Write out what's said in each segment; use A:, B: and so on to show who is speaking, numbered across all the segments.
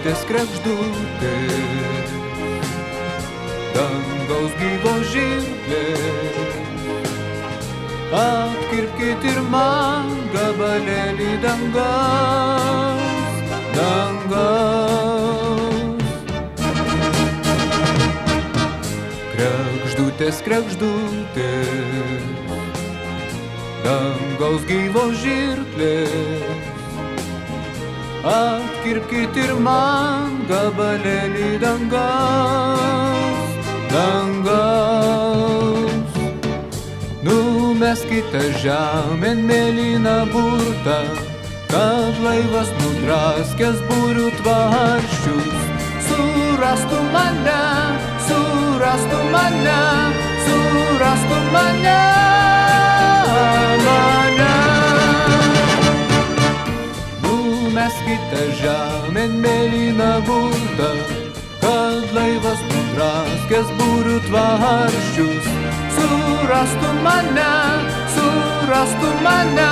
A: kregždutės, kregždutės, dangaus gyvos žirklės. Atkirpkit ir man gabalėlį dangaus, dangaus. Kregždutės, kregždutės, dangaus gyvos žirklės. Atkirpkit ir man gabalėlį dangaus, dangaus. Numeskite žemėn mėlyną burtą, kad laivas nudraskęs būrių tvarsčius surastų mane, surastų mane, surastų mane, mane. Numeskite žemėn mėlyną burtą, kad laivas nudraskęs būrių tvarsčius surastų mane, surastų mane,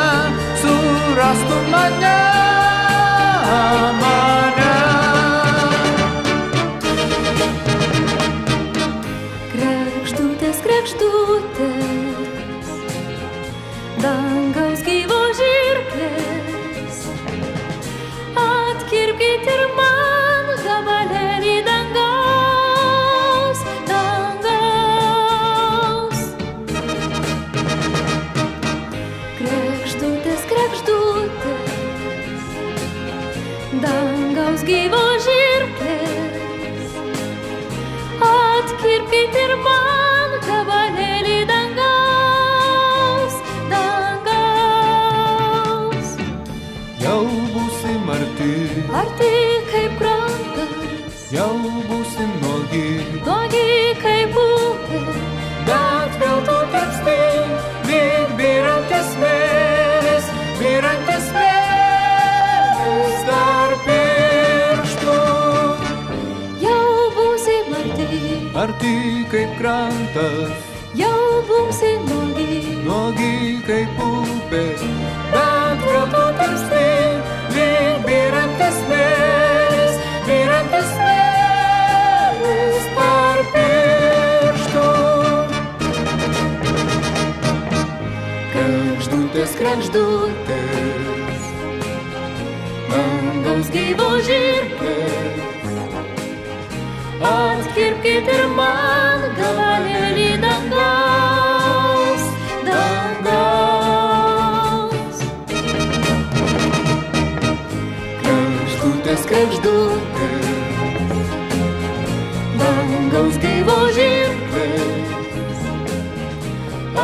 A: surastų mane, mane.
B: Kregždutės, kregždutės, dangaus gyvos žirklės. Atkirpkit ir man gabalėlį dangaus, dangaus. Kregždutės, kregždutės, dangaus gyvos žirklės. Atkirpkit ir man gabalėlį dangaus, dangaus.
A: Jau būsim arti,
B: arti kaip krantas,
A: jau būsim nuogi,
B: nuogi kaip upė,
A: bet vėl tu tarpsti, lyg byrantis smėlis, byrantis smėlis tarp pirštų.
B: jau būsim arti,
A: Arti kaip krantas,
B: jau būsim nuogi,
A: nuogi kaip upė, bet vėl tu tarpsti, lyg byrantis smėlis, byrantis smėlis tarp pirštų. Kregždutės, kregždutės, dangaus gyvos žirklės. Atkirpkit ir man gabalėlį dangaus, dangaus. Kregždutės, kregždutės, dangaus gyvos žirklės.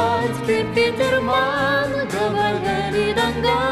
A: Atkirpkit ir man gabalėlį dangaus.